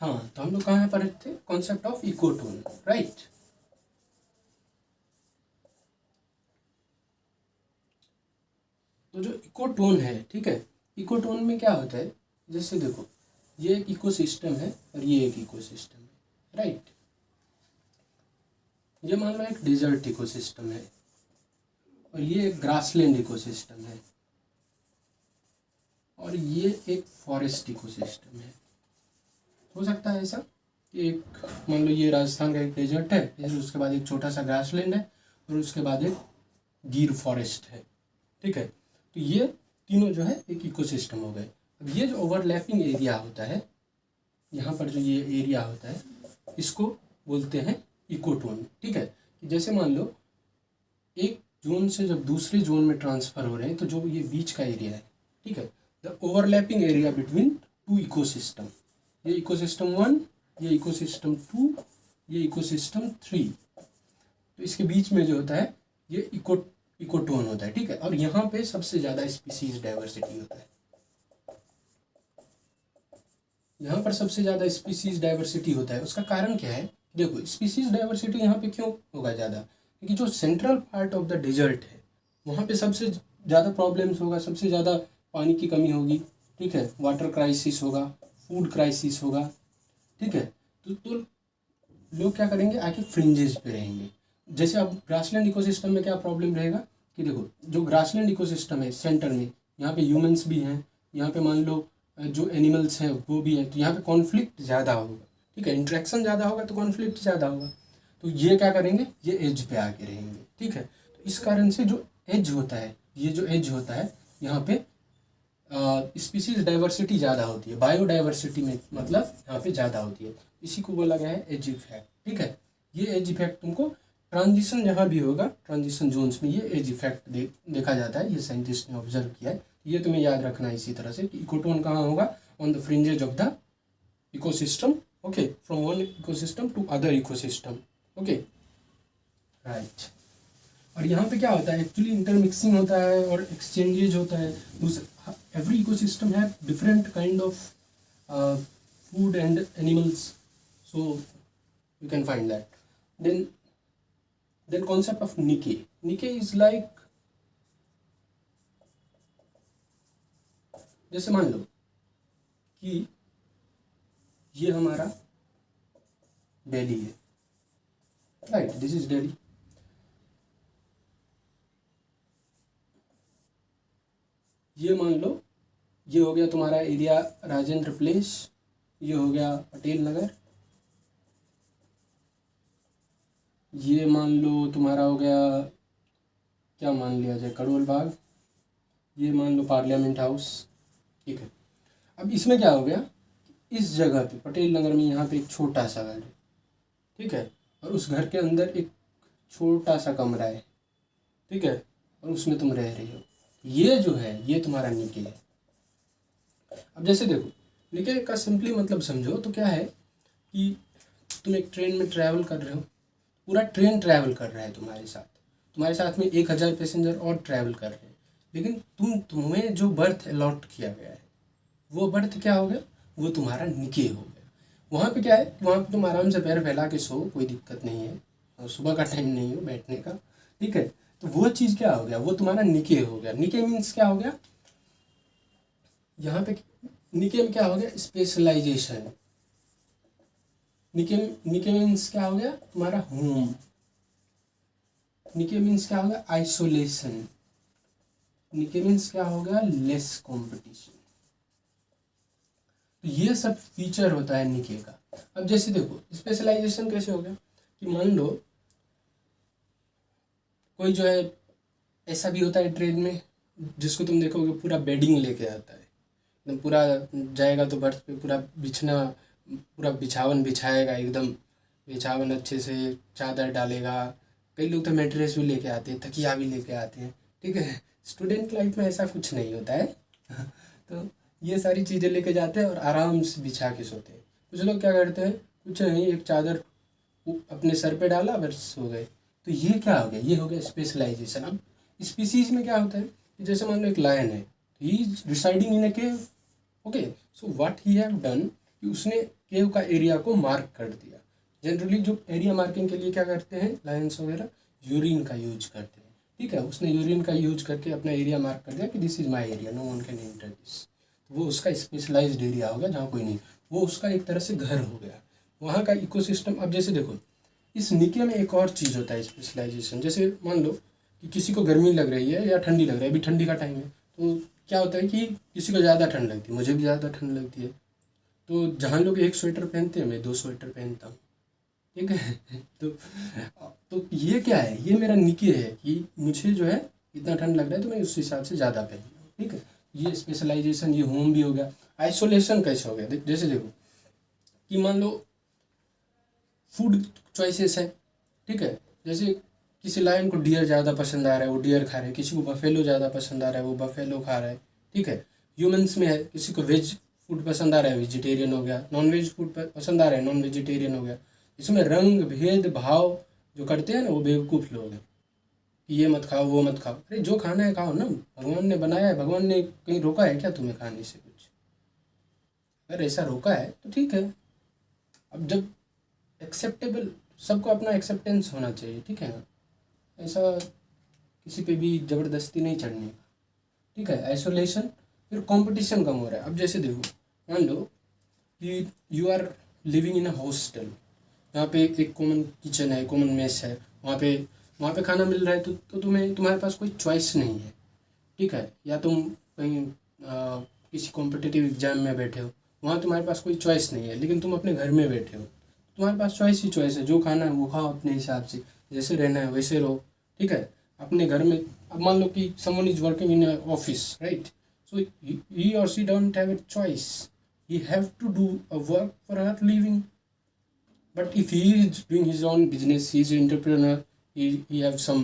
हाँ, तो हम लोग कहाँ पढ़े थे? Concept of ecotone, right. तो जो इकोटोन है, ठीक है, इकोटोन में क्या होता है, जैसे देखो ये एक इकोसिस्टम है और ये एक इकोसिस्टम है, राइट। ये मान लो एक डेजर्ट इकोसिस्टम है और ये एक ग्रासलैंड इकोसिस्टम है और ये एक फॉरेस्ट इकोसिस्टम है। हो सकता है ऐसा कि एक मान लो ये राजस्थान का एक डेजर्ट है, फिर उसके बाद एक छोटा सा ग्रासलैंड है और उसके बाद एक गिर फॉरेस्ट है, ठीक है। तो ये तीनों जो है एक इकोसिस्टम हो गए। अब ये जो ओवरलैपिंग एरिया होता है, यहाँ पर जो ये एरिया होता है, इसको बोलते हैं इकोटोन, ठीक है। जैसे मान लो एक जोन से जब दूसरे जोन में ट्रांसफ़र हो रहे हैं, तो जो ये बीच का एरिया है, ठीक है, the overlapping area between two ecosystem, ये इकोसिस्टम 1, ये इकोसिस्टम 2, ये इकोसिस्टम 3, तो इसके बीच में जो होता है ये इकोटोन होता है, ठीक है। और यहाँ पे सबसे ज़्यादा स्पीसीज डाइवर्सिटी होता है, यहाँ पर सबसे ज़्यादा स्पीसीज डाइवर्सिटी होता है। उसका कारण क्या है? देखो स्पीसीज डाइवर्सिटी यहाँ पे क्यों होगा ज़्यादा, क्योंकि जो central part of the desert है वहाँ पे सबसे ज़्यादा प्रॉब्लम्स होगा, सबसे ज़्यादा पानी की कमी होगी, ठीक है, वाटर क्राइसिस होगा, फूड क्राइसिस होगा, ठीक है। तो लोग क्या करेंगे, आके फ्रिंजेस पे रहेंगे। जैसे अब ग्रासलैंड इकोसिस्टम में क्या प्रॉब्लम रहेगा कि देखो जो ग्रासलैंड इकोसिस्टम है सेंटर में, यहाँ पे ह्यूमंस भी हैं, यहाँ पे मान लो जो एनिमल्स हैं वो भी हैं, तो यहाँ पे कॉन्फ्लिक्ट ज़्यादा होगा, ठीक है, इंट्रैक्शन ज़्यादा होगा तो कॉन्फ्लिक्ट ज़्यादा होगा। तो ये क्या करेंगे, ये एज पे आके रहेंगे, ठीक है। तो इस कारण से जो एज होता है, ये जो एज होता है यहाँ पे स्पीसीज डाइवर्सिटी ज़्यादा होती है, बायोडाइवर्सिटी में मतलब यहाँ पे ज़्यादा होती है। इसी को बोला गया है एज इफेक्ट, ठीक है। ये एज इफेक्ट तुमको ट्रांजिशन जहाँ भी होगा, ट्रांजिशन जोन्स में ये एज इफेक्ट देखा जाता है, ये साइंटिस्ट ने ऑब्जर्व किया है। ये तुम्हें याद रखना है इसी तरह से कि इकोटोन कहाँ होगा, on the fringes of the ecosystem, okay, from one ecosystem to other ecosystem, okay, right. और यहाँ पे क्या होता है, एक्चुअली इंटरमिक्सिंग होता है और एक्सचेंजेज होता है। एवरी इकोसिस्टम है different kind of food and animals, so you can find that. then concept of decay is like, जैसे मान लो कि ये हमारा दिल्ली है, राइट, दिस इज दिल्ली। ये मान लो ये हो गया तुम्हारा एरिया राजेंद्र प्लेस, ये हो गया पटेल नगर, ये मान लो तुम्हारा हो गया, क्या मान लिया जाए, करोल बाग, ये मान लो पार्लियामेंट हाउस, ठीक है। अब इसमें क्या हो गया, इस जगह पे पटेल नगर में यहाँ पे एक छोटा सा घर है, ठीक है, और उस घर के अंदर एक छोटा सा कमरा है, ठीक है, और उसमें तुम रह रही हो। ये जो है ये तुम्हारा निके है। अब जैसे देखो निके का सिंपली मतलब समझो तो क्या है कि तुम एक ट्रेन में ट्रैवल कर रहे हो, पूरा ट्रेन ट्रैवल कर रहा है तुम्हारे साथ में 1000 पैसेंजर और ट्रैवल कर रहे हैं, लेकिन तुम्हें जो बर्थ अलॉट किया गया है वो बर्थ क्या हो गया, वो तुम्हारा निके हो गया। वहाँ पे क्या है, वहाँ पे तुम आराम से पैर फैला के सो, कोई दिक्कत नहीं है, और सुबह का टाइम नहीं हो बैठने का, ठीक है। तो वो चीज़ क्या हो गया, वो तुम्हारा निके हो गया। निके मीन्स क्या हो गया, यहाँ पे निके में क्या हो गया, स्पेशलाइजेशन। निके मीन्स क्या हो गया तुम्हारा होम। निके मीन्स क्या हो गया, आइसोलेशन। निके मीन्स क्या हो गया, लेस कंपटीशन। तो ये सब फीचर होता है निके का। अब जैसे देखो स्पेशलाइजेशन कैसे हो गया कि मान लो कोई जो है ऐसा भी होता है ट्रेन में जिसको तुम देखोगे पूरा बेडिंग लेके आता है, एकदम पूरा जाएगा तो बर्थ पे पूरा पूरा बिछावन बिछाएगा, एकदम बिछावन अच्छे से चादर डालेगा। कई लोग तो मैट्रेस भी लेके आते हैं, तकिया भी लेके आते हैं, ठीक है। स्टूडेंट लाइफ में ऐसा कुछ नहीं होता है तो ये सारी चीज़ें लेके जाते हैं और आराम से बिछा के सोते हैं। कुछ लोग क्या करते हैं, कुछ नहीं, एक चादर अपने सर पे डाला बस सो गए। तो ये क्या हो गया, ये हो गया स्पेशलाइजेशन। अब स्पीसीज में क्या होता है कि जैसे मान लो एक लायन है, he is residing in A cave, okay, so what he have done कि उसने केव का एरिया को मार्क कर दिया। जनरली जो एरिया मार्किंग के लिए क्या करते हैं लायंस वगैरह, यूरिन का यूज करते हैं, ठीक है। उसने यूरिन का यूज करके अपना एरिया मार्क कर दिया कि this is my area, no one can enter this. वो उसका स्पेशलाइज्ड एरिया हो गया जहाँ कोई नहीं, वो उसका एक तरह से घर हो गया, वहाँ का इकोसिस्टम। अब जैसे देखो इस निके में एक और चीज़ होता है स्पेशलाइजेशन। जैसे मान लो कि किसी को गर्मी लग रही है या ठंडी लग रही है, अभी ठंडी का टाइम है, तो क्या होता है कि किसी को ज़्यादा ठंड लगती है, मुझे भी ज़्यादा ठंड लगती है, तो जहाँ लोग एक स्वेटर पहनते हैं मैं 2 स्वेटर पहनता हूँ, ठीक है। तो ये क्या है, ये मेरा निके है कि मुझे जो है इतना ठंड लग रहा है तो मैं उस हिसाब से ज़्यादा पहन लूँ, ठीक है। ये स्पेशलाइजेशन, ये होम भी हो गया। आइसोलेशन कैसे हो गया, जैसे देखो कि मान लो फूड चॉइसेस है, ठीक है। जैसे किसी लायन को डियर ज़्यादा पसंद आ रहा है, वो डियर खा रहा है, किसी को बफेलो ज़्यादा पसंद आ रहा है, वो बफेलो खा रहा है, ठीक है। ह्यूमंस में है, किसी को वेज फूड पसंद आ रहा है, वेजिटेरियन हो गया, नॉन वेज फूड पसंद आ रहा है, नॉन वेजिटेरियन हो गया। इसमें रंग भेद भाव जो करते हैं ना, वो बेवकूफ़ लोग हैं कि ये मत खाओ वो मत खाओ। अरे जो खाना है खाओ ना, भगवान ने बनाया है, भगवान ने कहीं रोका है क्या तुम्हें खाने से कुछ? अगर ऐसा रोका है तो ठीक है। अब जब एक्सेप्टेबल, सबको अपना एक्सेप्टेंस होना चाहिए, ठीक है ना, ऐसा किसी पे भी ज़बरदस्ती नहीं चढ़ने का, ठीक है। आइसोलेशन, फिर कंपटीशन कम हो रहा है। अब जैसे देखो मान लो कि you are living in a hostel, जहाँ पे एक कॉमन किचन है, कॉमन मेस है, वहाँ पे खाना मिल रहा है, तो तुम्हारे पास कोई चॉइस नहीं है, ठीक है। या तुम कहीं किसी कॉम्पिटिटिव एग्जाम में बैठे हो, वहाँ तुम्हारे पास कोई चॉइस नहीं है, लेकिन तुम अपने घर में बैठे हो, तुम्हारे पास चॉइस ही चॉइस है, जो खाना है वो खाओ अपने हिसाब से, जैसे रहना है वैसे रहो, ठीक है। अपने घर में अब मान लो कि someone is working in office, right, so he और she don't have a choice, he have to do a work for her living. But if he is doing his own business, he is an entrepreneur, he have some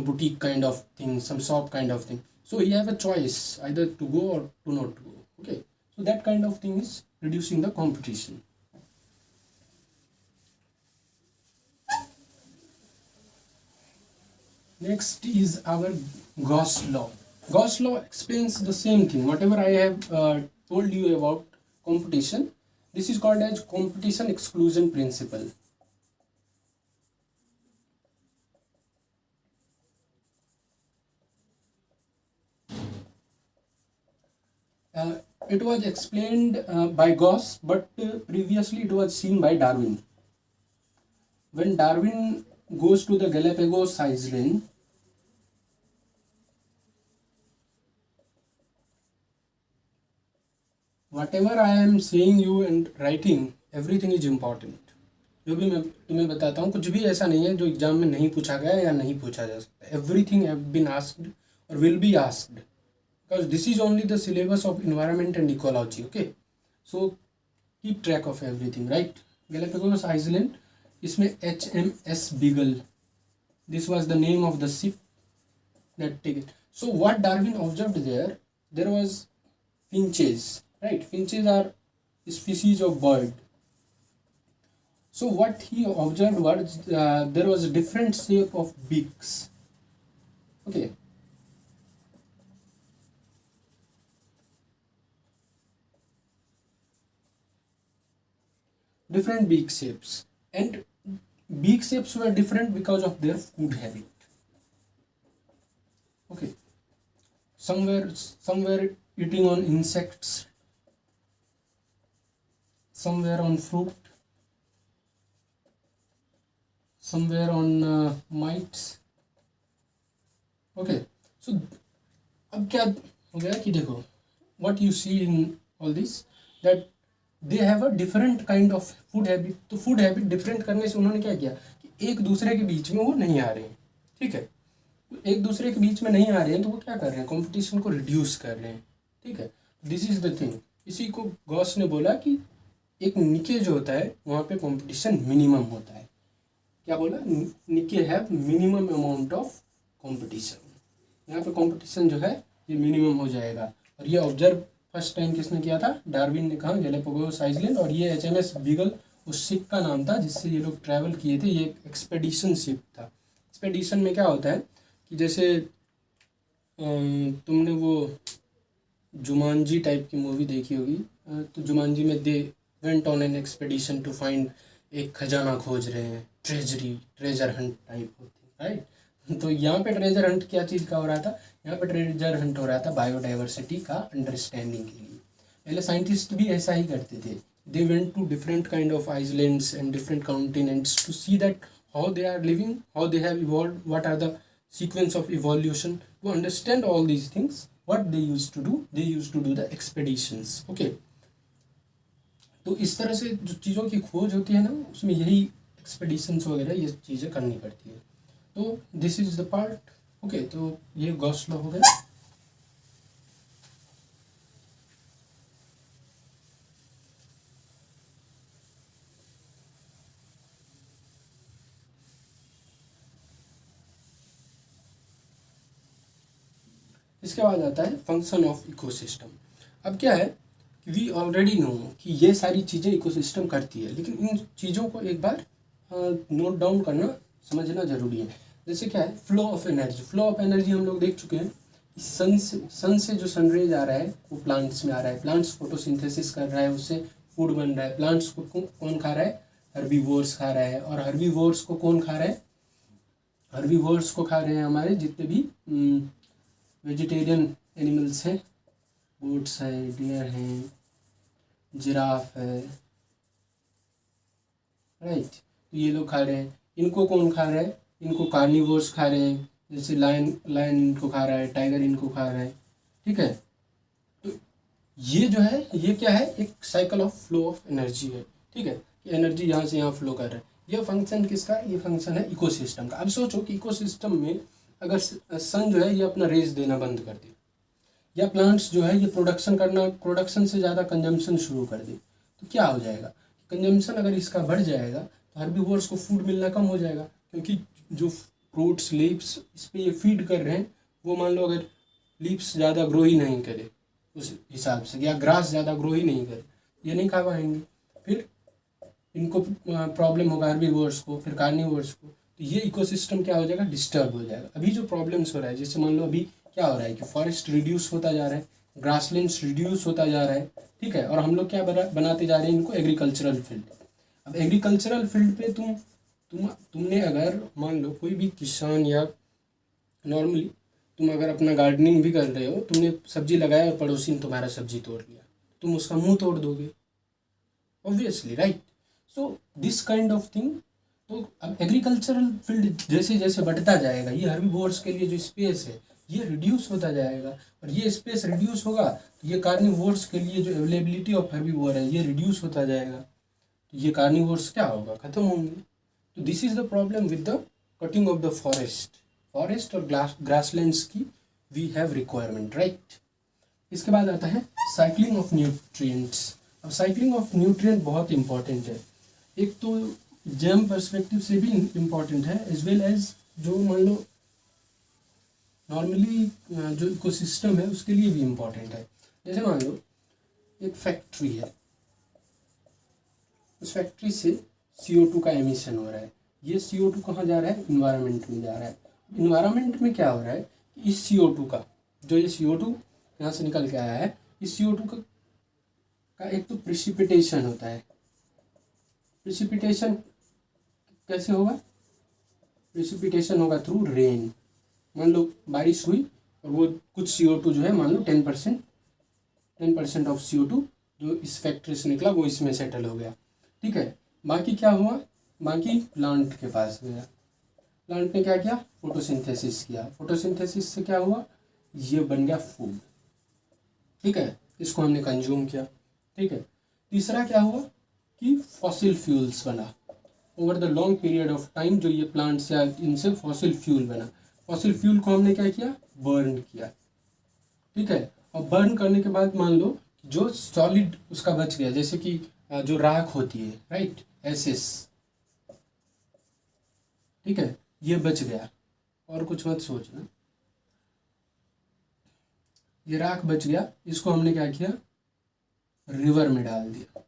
boutique kind of thing, some shop kind of thing, so he have a choice either to go or to not go, okay. So that kind of thing is reducing the competition. Next is our Gauss law. Gauss law explains the same thing. Whatever I have told you about competition, this is called as competition exclusion principle. It was explained by Gauss, but previously it was seen by Darwin. When Darwin goes to the Galapagos Island, whatever I am saying you and writing, everything is important. जो भी मैं तुम्हें बताता हूँ कुछ भी ऐसा नहीं है जो एग्जाम में नहीं पूछा गया या नहीं पूछा जा सकता। एवरीथिंग हैव बीन आस्क्ड और will be asked, because this is only the syllabus of environment and ecology, okay. So keep track of everything, right. Galapagos island, इसमें HMS beagle, this was the name of the ship that take it. So what Darwin observed there was finches, right? Finches are species of bird. So what he observed was there was a different shape of beaks, okay. Different beak shapes, and beak shapes were different because of their food habit, okay. Some were eating on insects, some were on fruit, some were on mites, okay. So अब क्या हो गया कि देखो what you see in all this, that they have a different kind of food habit. तो food habit different करने से उन्होंने क्या किया कि एक दूसरे के बीच में वो नहीं आ रहे हैं, ठीक है। एक दूसरे के बीच में नहीं आ रहे हैं तो वो क्या कर रहे हैं, कंपटीशन को रिड्यूस कर रहे हैं, ठीक है। This is the thing. इसी को गॉस ने बोला कि एक निके जो होता है वहाँ पे कंपटीशन मिनिमम होता है। क्या बोला, निके have minimum amount of competition, यहाँ पे कंपटीशन जो है ये मिनिमम हो जाएगा। और ये ऑब्जर्व फर्स्ट टाइम किसने किया था, डार्विन ने कहा, गैलापागोस आइलैंड। और ये HMS बीगल उस शिप का नाम था जिससे ये लोग ट्रैवल किए थे, ये एक्सपेडिशन शिप था। एक्सपेडिशन में क्या होता है कि जैसे तुमने वो जुमानजी टाइप की मूवी देखी होगी, तो जुमानजी में went on an expedition to find, एक खजाना खोज रहे हैं, ट्रेजर हंट टाइप होती है, राइट। तो यहाँ पे ट्रेजर हंट क्या चीज़ का हो रहा था, यहाँ पे ट्रेजर हंट हो रहा था बायोडाइवर्सिटी का अंडरस्टैंडिंग के लिए। पहले साइंटिस्ट भी ऐसा ही करते थे, they went to different kind of islands and different continents to see that how they are living, how they have evolved, what are the sequence of evolution. To understand all these things, what they used to do, they used to do the expeditions. Okay, तो इस तरह से जो चीज़ों की खोज होती है ना, उसमें यही एक्सपेडिशंस वगैरह ये चीज़ें करनी पड़ती है। तो this is the part. Okay, तो ये गॉस लॉ हो गया। इसके बाद आता है फंक्शन ऑफ इकोसिस्टम। अब क्या है कि वी ऑलरेडी नो कि ये सारी चीज़ें इकोसिस्टम करती है, लेकिन इन चीज़ों को एक बार नोट डाउन करना, समझना ज़रूरी है। जैसे क्या है, flow of energy. Flow of energy हम लोग देख चुके हैं। सन से जो सनरेज आ रहा है वो प्लांट्स में आ रहा है, प्लांट्स फोटोसिंथेसिस कर रहा है, उससे फूड बन रहा है। प्लांट्स को कौन खा रहा है, हर्बीवोर्स खा रहा है। और हर्बीवोर्स को कौन खा रहा है, हर्बीवोर्स को खा रहे हैं हमारे जितने भी वेजिटेरियन एनिमल्स हैं, गोट्स हैं, डियर हैं, जिराफ है, राइट। तो ये लोग खा रहे हैं। इनको कौन खा रहा है, इनको कार्निवोर्स खा रहे हैं, जैसे लायन इनको खा रहा है, टाइगर इनको खा रहा है, ठीक है। तो ये जो है, ये क्या है, एक cycle of flow of energy है, ठीक है, कि एनर्जी यहाँ से यहाँ फ्लो कर रहा है। ये फंक्शन किसका है, ये फंक्शन है इकोसिस्टम का। अब सोचो कि इकोसिस्टम में अगर सन जो है ये अपना रेज देना बंद कर दे, या प्लांट्स जो है ये प्रोडक्शन से ज़्यादा कंजम्पशन शुरू कर दे, तो क्या हो जाएगा, कंजम्पशन अगर इसका बढ़ जाएगा तो हर्बीवोर्स को फूड मिलना कम हो जाएगा, क्योंकि जो फ्रूट्स लीव्स इस पर ये फीड कर रहे हैं, वो मान लो अगर लीव्स ज़्यादा ग्रो ही नहीं करे उस हिसाब से, या ग्रास ज़्यादा ग्रो ही नहीं करे, ये नहीं खा पाएंगे, फिर इनको प्रॉब्लम होगा हर्बीवोर्स को, फिर कार्निवोर्स को। तो ये इकोसिस्टम क्या हो जाएगा, डिस्टर्ब हो जाएगा। अभी जो प्रॉब्लम्स हो रहा है, जैसे मान लो अभी क्या हो रहा है कि फॉरेस्ट रिड्यूस होता जा रहा है, ग्रासलैंड्स रिड्यूस होता जा रहा है, ठीक है, और हम लोग क्या बनाते जा रहे हैं इनको, एग्रीकल्चरल फील्ड। अब एग्रीकल्चरल फील्ड पे तुमने अगर मान लो कोई भी किसान, या नॉर्मली तुम अगर अपना गार्डनिंग भी कर रहे हो, तुमने सब्जी लगाया और पड़ोसी ने तुम्हारा सब्जी तोड़ लिया, तुम उसका मुंह तोड़ दोगे, obviously, right. So this kind of thing. तो अब एग्रीकल्चरल फील्ड जैसे जैसे बढ़ता जाएगा, ये हर्बीवोर्स के लिए जो स्पेस है ये रिड्यूस होता जाएगा, और ये स्पेस रिड्यूस होगा तो ये कार्निवोर्स के लिए जो अवेलेबिलिटी ऑफ हर्बीवोर है ये रिड्यूस होता जाएगा, तो ये कार्निवोर्स क्या होगा, खत्म होंगे। तो this is the problem with the cutting of the forest और ग्रासलैंड्स की वी हैव रिक्वायरमेंट, राइट। इसके बाद आता है साइक्लिंग ऑफ न्यूट्रिएंट्स। अब साइक्लिंग ऑफ न्यूट्रिएंट बहुत इंपॉर्टेंट है, एक तो जेम पर्सपेक्टिव से भी इम्पॉर्टेंट है, एज वेल एज जो मान लो नॉर्मली जो इकोसिस्टम है उसके लिए भी इम्पॉर्टेंट है। जैसे मान लो एक फैक्ट्री है, उस फैक्ट्री से CO2 का एमिशन हो रहा है, ये CO2 कहाँ जा रहा है, इन्वायरमेंट में जा रहा है। इन्वायरमेंट में क्या हो रहा है कि इस CO2 का, जो ये CO2 यहाँ से निकल के आया है, इस CO2 का एक तो प्रिसिपिटेशन होता है। प्रिसिपिटेशन कैसे होगा, प्रिसिपिटेशन होगा थ्रू रेन। मान लो बारिश हुई और वो कुछ CO2 जो है, मान लो 10% ऑफ CO2 जो इस फैक्ट्री से निकला वो इसमें सेटल हो गया, ठीक है। बाकी क्या हुआ, बाकी प्लांट के पास गया, प्लांट ने क्या किया, फोटोसिंथेसिस किया, फोटोसिंथेसिस से क्या हुआ, ये बन गया फूड, ठीक है, इसको हमने कंज्यूम किया, ठीक है। तीसरा क्या हुआ कि फॉसिल फ्यूल्स बना, over the long period of time जो ये प्लांट्स या इनसे फॉसिल फ्यूल बना, फॉसिल फ्यूल को हमने क्या किया, बर्न किया, ठीक है। और बर्न करने के बाद मान लो जो सॉलिड उसका बच गया, जैसे कि जो राख होती है, राइट, एसेस, ठीक है, ये बच गया, और कुछ मत सोचना, ये राख बच गया, इसको हमने क्या किया, रिवर में डाल दिया,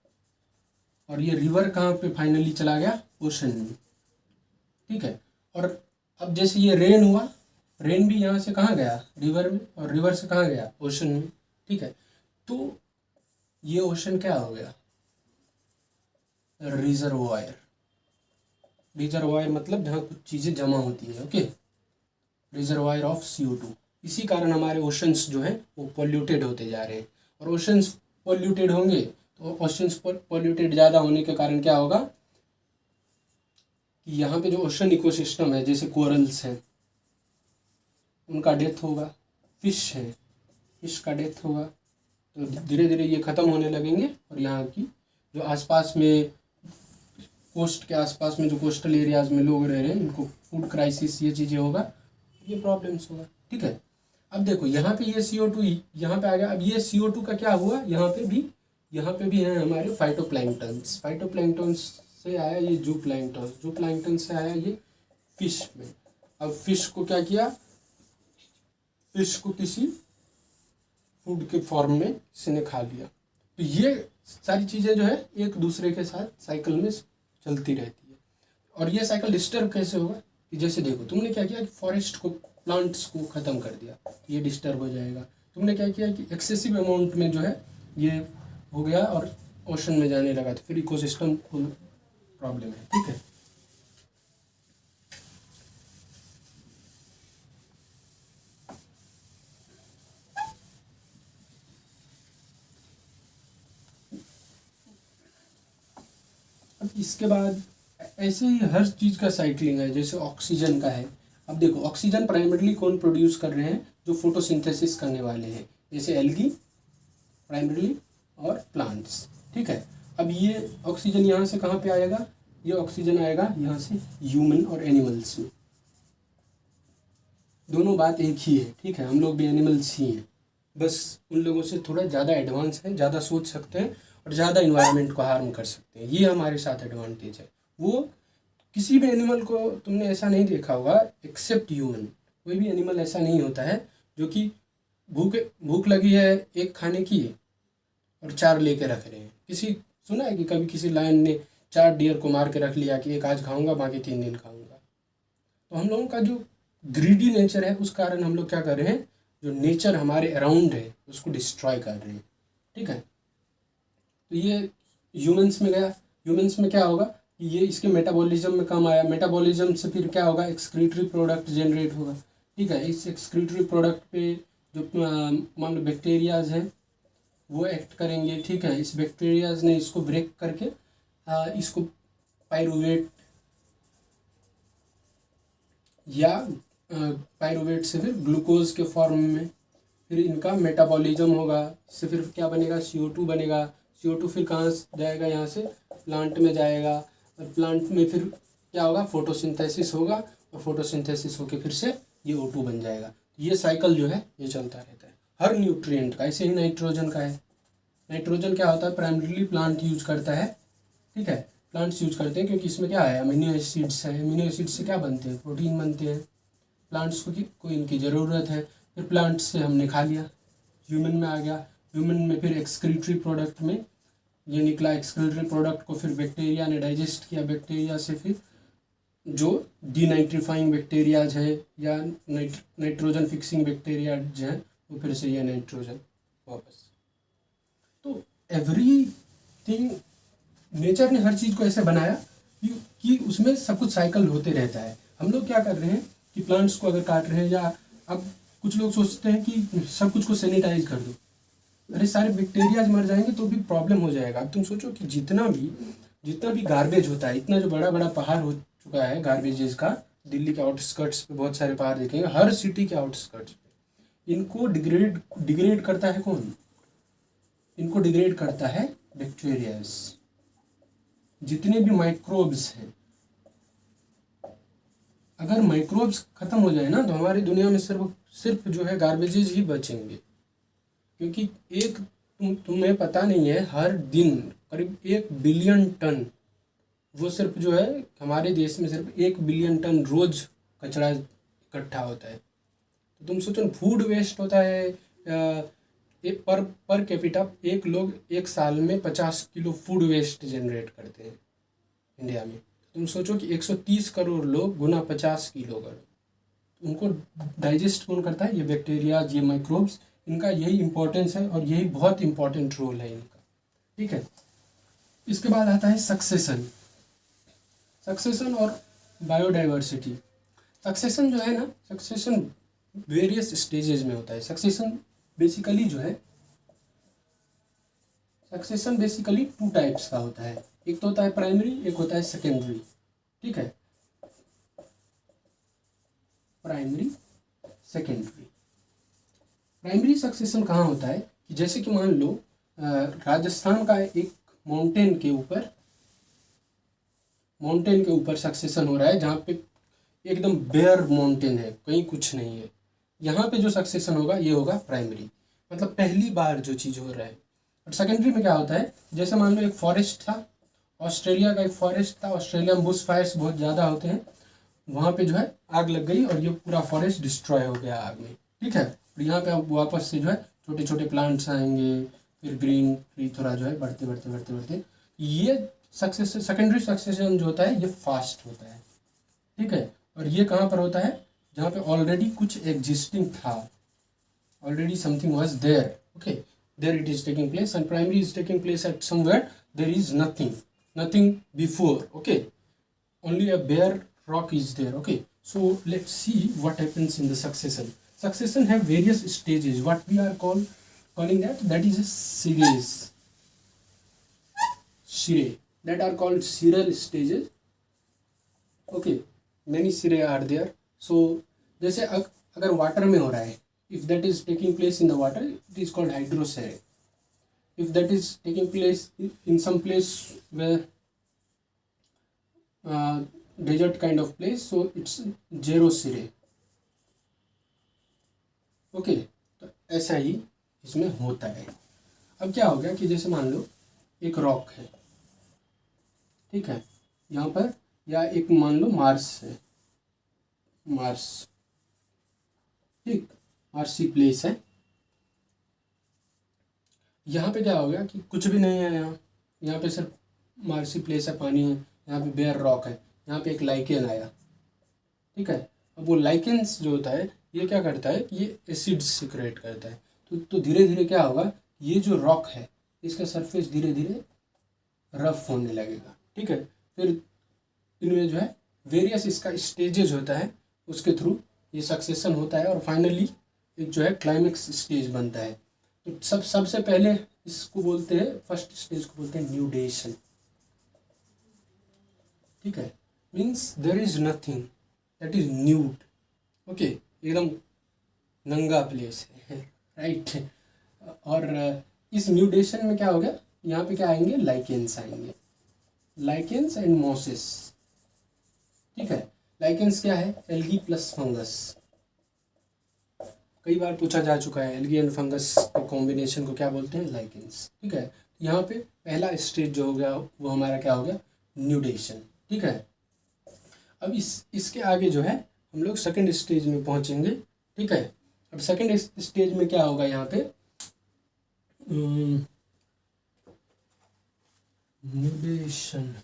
और ये रिवर कहाँ पे फाइनली चला गया, ओशन में, ठीक है। और अब जैसे ये रेन हुआ, रेन भी यहाँ से कहाँ गया, रिवर में, और रिवर से कहाँ गया, ओशन में, ठीक है। तो ये ओशन क्या हो गया, रिजर्वायर। रिजर्वायर मतलब जहाँ कुछ चीज़ें जमा होती है, ओके, रिजर्वायर ऑफ CO2। इसी कारण हमारे ओशंस जो हैं वो पॉल्यूटेड होते जा रहे हैं, और ओशंस पॉल्यूटेड होंगे तो ओशंस पॉल्यूटेड ज़्यादा होने के कारण क्या होगा कि यहाँ पे जो ओशन इकोसिस्टम है, जैसे कोरल्स हैं, उनका डेथ होगा, फिश है, फिश का डेथ होगा, तो धीरे धीरे ये ख़त्म होने लगेंगे, और यहाँ की जो आसपास में कोस्ट के आसपास में जो कोस्टल एरियाज़ में लोग रह रहे हैं, इनको फूड क्राइसिस, ये चीज़ें होगा, ये प्रॉब्लम्स होगा, ठीक है। अब देखो यहाँ पे ये CO2 यहाँ पे आ गया। अब ये CO2 का क्या हुआ, यहाँ पे भी हैं हमारे फाइटोप्लैंक्टन्स। फाइटोप्लैंक्टन्स से आया ये जूप्लैंक्टन, जूप्लैंक्टन से आया ये फिश में। अब फिश को क्या किया, फिश को किसी फूड के फॉर्म में किसी ने खा लिया। तो ये सारी चीज़ें जो है एक दूसरे के साथ साइकिल में चलती रहती है। और ये साइकिल डिस्टर्ब कैसे होगा कि जैसे देखो तुमने क्या किया कि फॉरेस्ट को, प्लांट्स को ख़त्म कर दिया, ये डिस्टर्ब हो जाएगा। तुमने क्या किया कि एक्सेसिव अमाउंट में जो है ये हो गया और ओशन में जाने लगा, तो फिर इकोसिस्टम को प्रॉब्लम है, ठीक है। अब इसके बाद ऐसे ही हर चीज़ का साइक्लिंग है, जैसे ऑक्सीजन का है। अब देखो ऑक्सीजन प्राइमरीली कौन प्रोड्यूस कर रहे हैं, जो फोटोसिंथेसिस करने वाले हैं, जैसे एल्गी प्राइमरीली और प्लांट्स, ठीक है। अब ये ऑक्सीजन यहाँ से कहाँ पे आएगा, ये ऑक्सीजन आएगा यहाँ से ह्यूमन और एनिमल्स में। दोनों बात एक ही है, ठीक है, हम लोग भी एनिमल्स ही हैं, बस उन लोगों से थोड़ा ज़्यादा एडवांस हैं, ज़्यादा सोच सकते हैं और ज़्यादा इन्वायरमेंट को हार्म कर सकते हैं, ये हमारे साथ एडवांटेज है। वो किसी भी एनिमल को तुमने ऐसा नहीं देखा होगा एक्सेप्ट ह्यूमन, कोई भी एनिमल ऐसा नहीं होता है जो कि भूख लगी है एक खाने की और 4 लेके रख रहे हैं। किसी सुना है कि कभी किसी लायन ने 4 डियर को मार के रख लिया कि एक आज खाऊंगा बाकी 3 दिन खाऊंगा। तो हम लोगों का जो ग्रीडी नेचर है उस कारण हम लोग क्या कर रहे हैं, जो नेचर हमारे अराउंड है उसको डिस्ट्रॉय कर रहे हैं, ठीक है। तो ये ह्यूमंस में गया, ह्यूमंस में क्या होगा कि ये इसके मेटाबॉलिज्म में कम आया, मेटाबॉलिज्म से फिर क्या होगा, एक्सक्रीटरी प्रोडक्ट जनरेट होगा, ठीक है। इस एक्सक्रीटरी प्रोडक्ट पे जो मान लो बैक्टीरियाज हैं वो एक्ट करेंगे, ठीक है। इस बैक्टीरियाज ने इसको ब्रेक करके इसको पायरुवेट या पायरुवेट से फिर ग्लूकोज के फॉर्म में फिर इनका मेटाबॉलिज्म होगा, इससे फिर क्या बनेगा, CO2 बनेगा। CO2 फिर कहाँ जाएगा, यहाँ से प्लांट में जाएगा, और प्लांट में फिर क्या होगा, फोटोसिंथेसिस होगा, और फोटोसिंथेसिस होके फिर से ये O2 बन जाएगा। ये साइकिल जो है ये चलता रहता है हर न्यूट्रिएंट का। ऐसे ही नाइट्रोजन का है, नाइट्रोजन क्या होता है, प्राइमरीली प्लांट यूज करता है, ठीक है, प्लांट्स यूज करते हैं, क्योंकि इसमें क्या है, अमीनो एसिड्स है, अमीनो एसिड से क्या बनते हैं, प्रोटीन बनते हैं। प्लांट्स को इनकी ज़रूरत है, फिर प्लांट्स से हमने खा लिया, ह्यूमन में आ गया, ह्यूमन में फिर एक्सक्रीटरी प्रोडक्ट में ये निकला, एक्सक्रीटरी प्रोडक्ट को फिर बैक्टीरिया ने डाइजेस्ट किया, बैक्टीरिया से फिर जो डीनाइट्रीफाइंग बैक्टीरियाज है या नाइट्रोजन फिक्सिंग बैक्टीरियाज हैं वो फिर से ये नाइट्रोजन वापस। तो एवरीथिंग नेचर ने हर चीज़ को ऐसे बनाया कि उसमें सब कुछ साइकिल होते रहता है। हम लोग क्या कर रहे हैं कि प्लांट्स को अगर काट रहे हैं, या अब कुछ लोग सोचते हैं कि सब कुछ को सैनिटाइज कर दो, अरे सारे बैक्टीरियाज मर जाएंगे तो भी प्रॉब्लम हो जाएगा। अब तुम सोचो कि जितना भी गार्बेज होता है, इतना जो बड़ा बड़ा पहाड़ हो चुका है गार्बेजेस का, दिल्ली के आउटस्कर्ट्स पे बहुत सारे पहाड़ देखेंगे, हर सिटी के आउटस्कर्ट्स पे इनको डिग्रेड करता है कौन, इनको डिग्रेड करता है बैक्टीरियाज। जितने भी माइक्रोब्स हैं, अगर माइक्रोब्स खत्म हो जाए ना तो हमारी दुनिया में सिर्फ जो है गार्बेजेज ही बचेंगे, क्योंकि तुम्हें पता नहीं है हर दिन करीब 1 बिलियन टन, वो सिर्फ जो है हमारे देश में सिर्फ 1 बिलियन टन रोज कचरा इकट्ठा होता है। तो तुम सोचो ना, फूड वेस्ट होता है पर कैपिटा एक लोग एक साल में 50 किलो फूड वेस्ट जनरेट करते हैं इंडिया में। तुम सोचो कि 130 करोड़ लोग गुना 50 किलो कर, उनको डाइजेस्ट कौन करता है, ये बैक्टीरिया, ये माइक्रोब्स, इनका यही इंपॉर्टेंस है और यही बहुत इंपॉर्टेंट रोल है इनका, ठीक है। इसके बाद आता है सक्सेशन। सक्सेशन और बायोडाइवर्सिटी। सक्सेशन जो है ना, सक्सेशन वेरियस स्टेजेस में होता है। सक्सेशन बेसिकली टू टाइप्स का होता है। एक तो होता है प्राइमरी, एक होता है सेकेंडरी। ठीक है, प्राइमरी सेकेंडरी। प्राइमरी सक्सेशन कहाँ होता है कि जैसे कि मान लो राजस्थान का एक माउंटेन के ऊपर सक्सेशन हो रहा है, जहाँ पे एकदम बेयर माउंटेन है, कहीं कुछ नहीं है। यहाँ पे जो सक्सेशन होगा ये होगा प्राइमरी, मतलब पहली बार जो चीज़ हो रहा है। और सेकेंडरी में क्या होता है, जैसे मान लो एक फॉरेस्ट था, ऑस्ट्रेलिया का एक फॉरेस्ट था, ऑस्ट्रेलिया में बुश फायर्स बहुत ज़्यादा होते हैं, वहाँ पे जो है आग लग गई और ये पूरा फॉरेस्ट डिस्ट्रॉय हो गया आग में। ठीक है, और यहाँ पे अब वापस से जो है छोटे छोटे प्लांट्स आएंगे, फिर ग्रीन ट्री थोड़ा जो है बढ़ते बढ़ते बढ़ते बढ़ते ये सेकेंडरी सक्सेशन जो होता है ये फास्ट होता है। ठीक है, और ये कहाँ पर होता है, जहाँ पे ऑलरेडी कुछ एग्जिस्टिंग था, already something was there. Okay, there it is taking place, and primary is taking place at somewhere there is nothing before. Okay, only a bare rock is there. Okay, so let's see what happens in the succession. Succession have various stages. What we are calling that is a series. That are called serial stages. Okay, many series are there. So जैसे अगर water में हो रहा है, if that is taking place in the water, it is called hydroserie. If that is taking place in some place where desert kind of place, so it's xeroserie. Okay, तो ऐसा ही इसमें होता है। अब क्या हो गया कि जैसे मान लो एक रॉक है, ठीक है, यहाँ पर, या एक मान लो मार्स है, ठीक, मार्सी प्लेस है। यहाँ पे क्या हो गया कि कुछ भी नहीं है, यहाँ पे सिर्फ मार्सी प्लेस है, पानी है, यहाँ पे बेयर रॉक है, यहाँ पे एक लाइकेन आया। ठीक है, अब वो लाइकेन्स जो होता है ये क्या करता है, ये एसिड सिक्रेट करता है। तो धीरे धीरे क्या होगा, ये जो रॉक है इसका सरफेस धीरे धीरे रफ होने लगेगा। ठीक है, फिर इनमें जो है वेरियस इसका स्टेजेस होता है, उसके थ्रू ये सक्सेशन होता है, और फाइनली एक जो है क्लाइमेक्स स्टेज बनता है। तो सबसे पहले इसको बोलते हैं, फर्स्ट स्टेज को बोलते हैं न्यूडेशन। ठीक है, means there is nothing, that is nude. Okay, एकदम नंगा प्लेस है, राइट। और इस न्यूडेशन में क्या हो गया, यहाँ पे क्या आएंगे, लाइकेन्स आएंगे, लाइकेन्स एंड मॉसेस। ठीक है, लाइकेन्स क्या है, एल्गी प्लस फंगस। कई बार पूछा जा चुका है, एल्गी एंड फंगस के कॉम्बिनेशन को क्या बोलते हैं, लाइकेन्स। ठीक है, यहाँ पे पहला स्टेज जो हो गया वो हमारा क्या हो गया, न्यूडेशन। ठीक है, अब इसके आगे जो है हम लोग सेकंड स्टेज में पहुंचेंगे। ठीक है, अब सेकंड स्टेज में क्या होगा, यहाँ पे न्यूडेशन।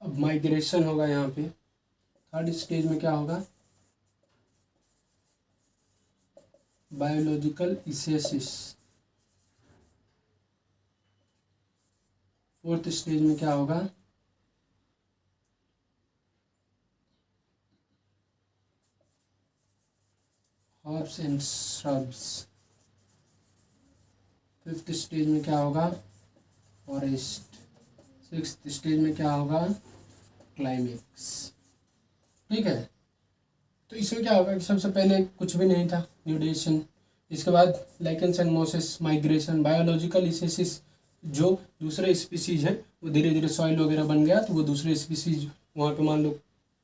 अब माइग्रेशन होगा, यहाँ पे थर्ड स्टेज में क्या होगा, बायोलॉजिकल इसेसिस। फोर्थ स्टेज में क्या होगा, herbs and shrubs. Fifth stage में क्या होगा, फॉरेस्ट। सिक्स्थ स्टेज में क्या होगा, क्लाइमेक्स। ठीक है, तो इसमें क्या होगा कि सबसे पहले कुछ भी नहीं था, न्यूडेशन, इसके बाद lichens and mosses, migration, biological ecesis, जो दूसरे स्पीसीज है वो धीरे धीरे सॉइल वगैरह बन गया, तो वो दूसरे स्पीसीज, वहाँ पे मान लो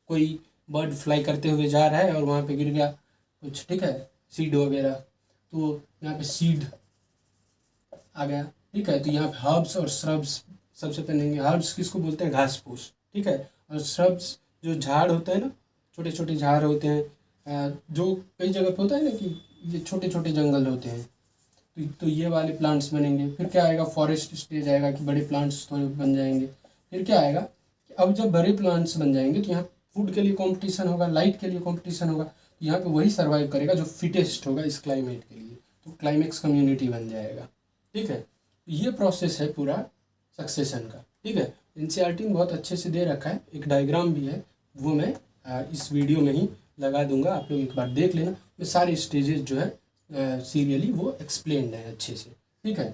कोई बर्ड फ्लाई करते हुए जा रहा है और वहाँ पे गिर गया कुछ, ठीक है, सीड वगैरह, तो यहाँ पे सीड आ गया। ठीक है, तो यहाँ पे हर्ब्स और श्रब्स सबसे पहले। हर्ब्स किसको बोलते हैं, घास फूस। ठीक है, और श्रब्स जो झाड़ होते हैं ना, छोटे छोटे झाड़ होते हैं, जो कई जगह पे होता है ना कि ये छोटे छोटे जंगल होते हैं, तो ये वाले प्लांट्स बनेंगे। फिर क्या आएगा, फॉरेस्ट स्टेज आएगा कि बड़े प्लांट्स थोड़े बन जाएंगे। फिर क्या आएगा कि अब जब बड़े प्लांट्स बन जाएंगे तो यहाँ फूड के लिए कंपटीशन होगा, लाइट के लिए कंपटीशन होगा, तो यहाँ पे वही सर्वाइव करेगा जो फिटेस्ट होगा इस क्लाइमेट के लिए, तो क्लाइमेक्स कम्युनिटी बन जाएगा। ठीक है, ये प्रोसेस है पूरा सक्सेशन का। ठीक है, एनसीईआरटी में बहुत अच्छे से दे रखा है, एक डायग्राम भी है, वो मैं इस वीडियो में ही लगा दूंगा, आप लोग एक बार देख लेना। मैं सारे स्टेजेस जो है सीरियली वो एक्सप्लेन्ड है अच्छे से। ठीक है,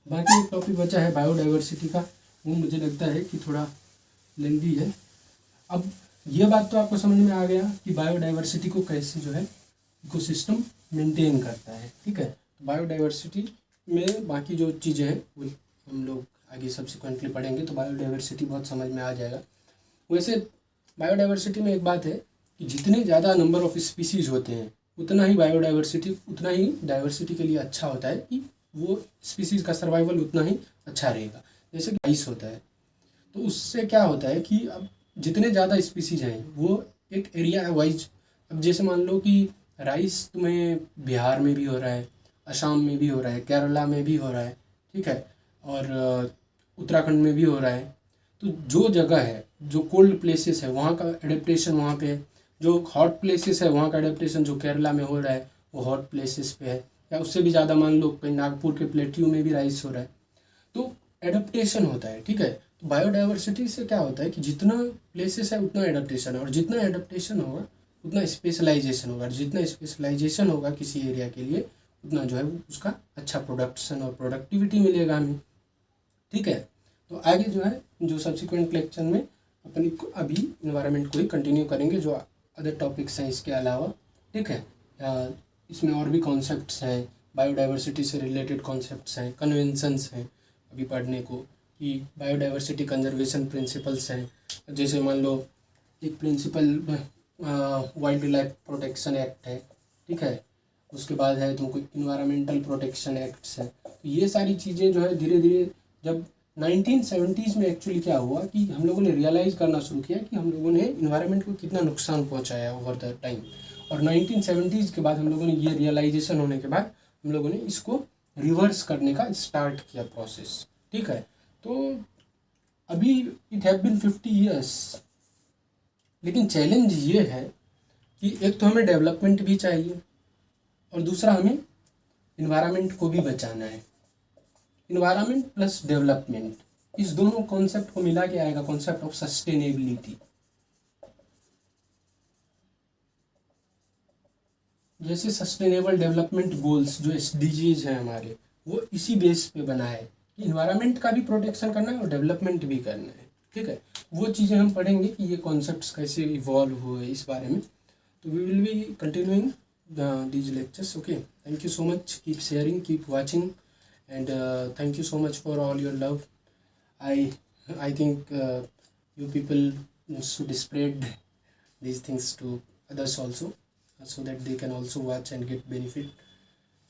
बाकी एक टॉपिक बचा है बायोडाइवर्सिटी का, वो मुझे लगता है कि थोड़ा लेंदी है। अब ये बात तो आपको समझ में आ गया कि बायोडाइवर्सिटी को कैसे जो है इकोसिस्टम मेंटेन करता है। ठीक है, बायोडाइवर्सिटी में बाकी जो चीज़ें हैं वो हम लोग आगे सब्सिक्वेंटली पढ़ेंगे, तो बायोडाइवर्सिटी बहुत समझ में आ जाएगा। वैसे बायोडाइवर्सिटी में एक बात है कि जितने ज़्यादा नंबर ऑफ स्पीसीज़ होते हैं उतना ही बायोडाइवर्सिटी, उतना ही डाइवर्सिटी के लिए अच्छा होता है कि वो स्पीसीज़ का सर्वाइवल उतना ही अच्छा रहेगा। जैसे कि राइस होता है, तो उससे क्या होता है कि अब जितने ज़्यादा स्पीसीज़ हैं वो एक एरिया वाइज, अब जैसे मान लो कि राइस तुम्हें बिहार में भी हो रहा है, असम में भी हो रहा है, केरला में भी हो रहा है, ठीक है, और उत्तराखंड में भी हो रहा है। तो जो जगह है, जो कोल्ड प्लेसेस है वहाँ का एडेप्टेशन वहाँ पे है, जो हॉट प्लेसेस है वहाँ का एडेप्टेशन जो केरला में हो रहा है वो हॉट प्लेसेस पे है, या उससे भी ज़्यादा मान लो कहीं नागपुर के प्लेट्यू में भी राइस हो रहा है, तो एडेप्टेशन होता है। ठीक है, तो बायोडाइवर्सिटी से क्या होता है कि जितना प्लेसेस है उतना एडेप्टेशन है, और जितना एडेप्टेशन होगा उतना स्पेशलाइजेशन होगा, और जितना स्पेशलाइजेशन होगा किसी एरिया के लिए उतना जो है उसका अच्छा प्रोडक्शन और प्रोडक्टिविटी मिलेगा हमें। ठीक है, तो आगे जो है जो सब्सिक्वेंट लेक्चर में अपन अभी इन्वायरमेंट को ही कंटिन्यू करेंगे, जो अदर टॉपिक्स हैं इसके अलावा। ठीक है, इसमें और भी कॉन्सेप्ट्स हैं, बायोडाइवर्सिटी से रिलेटेड कॉन्सेप्ट्स हैं, कन्वेंशंस हैं अभी पढ़ने को, कि बायोडाइवर्सिटी कंजर्वेशन प्रिंसिपल्स हैं। जैसे मान लो एक principal wild life protection act है, ठीक है, उसके बाद है तुमको इन्वायरमेंटल प्रोटेक्शन एक्ट्स है। तो ये सारी चीज़ें जो है धीरे धीरे जब 1970s में एक्चुअली क्या हुआ कि हम लोगों ने रियलाइज़ करना शुरू किया कि हम लोगों ने इन्वायरमेंट को कितना नुकसान पहुंचाया ओवर द टाइम, और 1970s के बाद हम लोगों ने ये रियलाइजेशन होने के बाद हम लोगों ने इसको रिवर्स करने का स्टार्ट किया प्रोसेस। ठीक है, तो अभी इट हैव बीन 50 ईयर्स, लेकिन चैलेंज ये है कि एक तो हमें डेवलपमेंट भी चाहिए और दूसरा हमें इन्वायरमेंट को भी बचाना है। इन्वायरमेंट प्लस डेवलपमेंट, इस दोनों कॉन्सेप्ट को मिला के आएगा कॉन्सेप्ट ऑफ सस्टेनेबिलिटी। जैसे सस्टेनेबल डेवलपमेंट गोल्स जो SDGs हैं हमारे, वो इसी बेस पे बना है कि इन्वायरमेंट का भी प्रोटेक्शन करना है और डेवलपमेंट भी करना है। ठीक है, वो चीज़ें हम पढ़ेंगे कि ये कॉन्सेप्ट्स कैसे इवॉल्व हुए इस बारे में। तो we will be continuing these lectures. Okay, thank you so much, keep sharing, keep watching, and thank you so much for all your love. I think you people should spread these things to others also, so that they can also watch and get benefit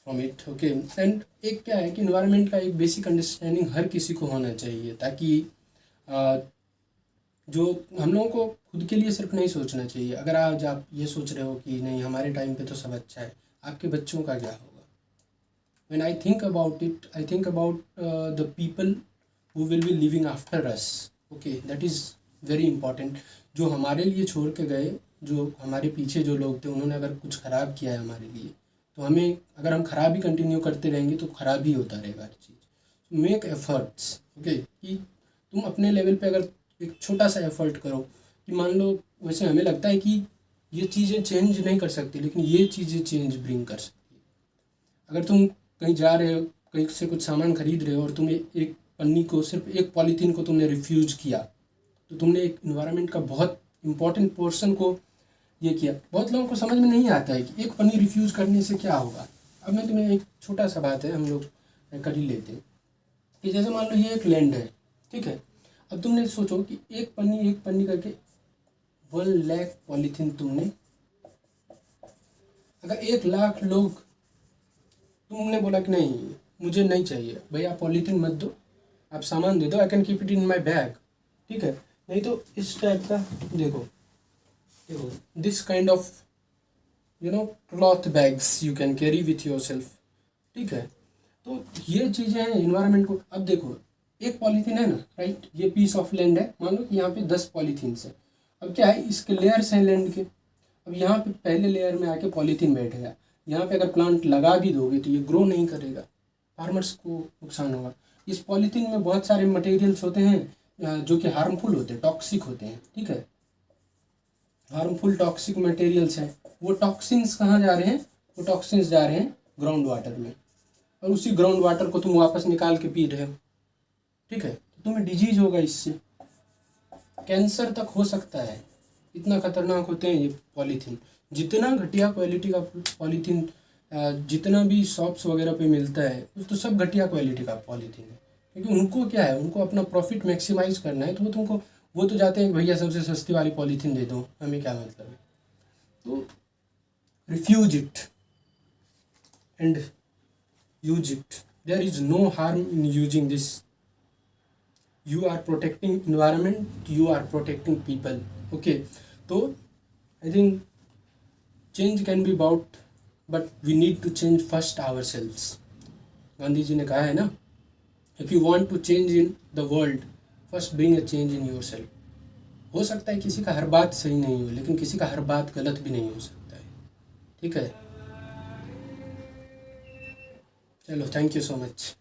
from it. Okay, and एक क्या है कि environment का एक basic understanding हर किसी को होना चाहिए, ताकि जो हम लोगों को खुद के लिए सिर्फ नहीं सोचना चाहिए। अगर आज आप ये सोच रहे हो कि नहीं हमारे टाइम पे तो सब अच्छा है, आपके बच्चों का क्या होगा? When I think about it, I think about the people who will be living after us. Okay, that is very important. जो हमारे लिए छोड़ के गए, जो हमारे पीछे जो लोग थे, उन्होंने अगर कुछ ख़राब किया है हमारे लिए, तो हमें अगर हम ख़राब ही कंटिन्यू करते रहेंगे तो ख़राब ही होता रहेगा हर चीज़। मेक एफर्ट्स, ओके, कि तुम अपने लेवल पे अगर एक छोटा सा एफर्ट करो कि मान लो, वैसे हमें लगता है कि ये चीज़ें चेंज नहीं कर सकती, लेकिन ये चीज़ें चेंज ब्रिंग कर सकती है। अगर तुम कहीं जा रहे हो, कहीं से कुछ सामान खरीद रहे हो और तुम्हें एक पन्नी को, सिर्फ एक पॉलीथीन को तुमने रिफ्यूज़ किया, तो तुमने एक इन्वायरमेंट का बहुत इंपॉर्टेंट पोर्शन को ये किया। बहुत लोगों को समझ में नहीं आता है कि एक पन्नी रिफ्यूज़ करने से क्या होगा। अब मैं तुम्हें एक छोटा सा बात है, हम लोग कर ही लेते हैं कि जैसे मान लो ये एक लैंड है, ठीक है, अब तुमने सोचो कि एक पन्नी करके 1 लाख पॉलीथीन तुमने, अगर 1 लाख लोग, तुमने बोला कि नहीं मुझे नहीं चाहिए भैया पॉलीथीन मत दो, आप सामान दे दो, I can keep it in my bag, ठीक है, नहीं तो इस टाइप का देखो this kind of cloth bags you can carry with your self. ठीक है, तो ये चीज़ें हैं इन्वायरमेंट को। अब देखो एक पॉलीथीन है ना, राइट, ये पीस ऑफ लैंड है, मान लो कि यहाँ पे 10 पॉलीथीन्स है। अब क्या है, इसके लेयर्स हैं लैंड के। अब यहाँ पे पहले लेयर में आके पॉलीथीन बैठ गया, यहाँ पे अगर प्लांट लगा भी दोगे तो ये ग्रो नहीं करेगा, फार्मर्स को नुकसान होगा। इस पॉलीथीन में बहुत सारे मटेरियल्स होते हैं जो कि हार्मफुल होते हैं, टॉक्सिक होते हैं, ठीक है, हार्मफुल टॉक्सिक मटेरियल्स हैं। वो टॉक्सिन्स कहाँ जा रहे हैं, वो टॉक्सिन्स जा रहे हैं ग्राउंड वाटर में, और उसी ग्राउंड वाटर को तुम वापस निकाल के पी रहे हो, ठीक है, तो तुम्हें डिजीज होगा, इससे कैंसर तक हो सकता है। इतना खतरनाक होते हैं ये पॉलीथीन। जितना घटिया क्वालिटी का पॉलीथीन जितना भी शॉप्स वगैरह पे मिलता है तो सब घटिया क्वालिटी का पॉलीथीन है, क्योंकि उनको क्या है, उनको अपना प्रॉफिट मैक्सिमाइज करना है, तो वो तो जाते हैं कि भैया सबसे सस्ती वाली पॉलीथीन दे दो, हमें क्या मतलब है। तो refuse it and use it, there is no harm in using this. You are protecting environment, you are protecting people. Okay, तो I think change can be bought, but we need to change first ourselves. Gandhi ji ने कहा है ना, if you want to change in the world, first bring a change in yourself. हो सकता है किसी का हर बात सही नहीं हो, लेकिन किसी का हर बात गलत भी नहीं हो सकता है, ठीक है। चलो, थैंक यू सो मच।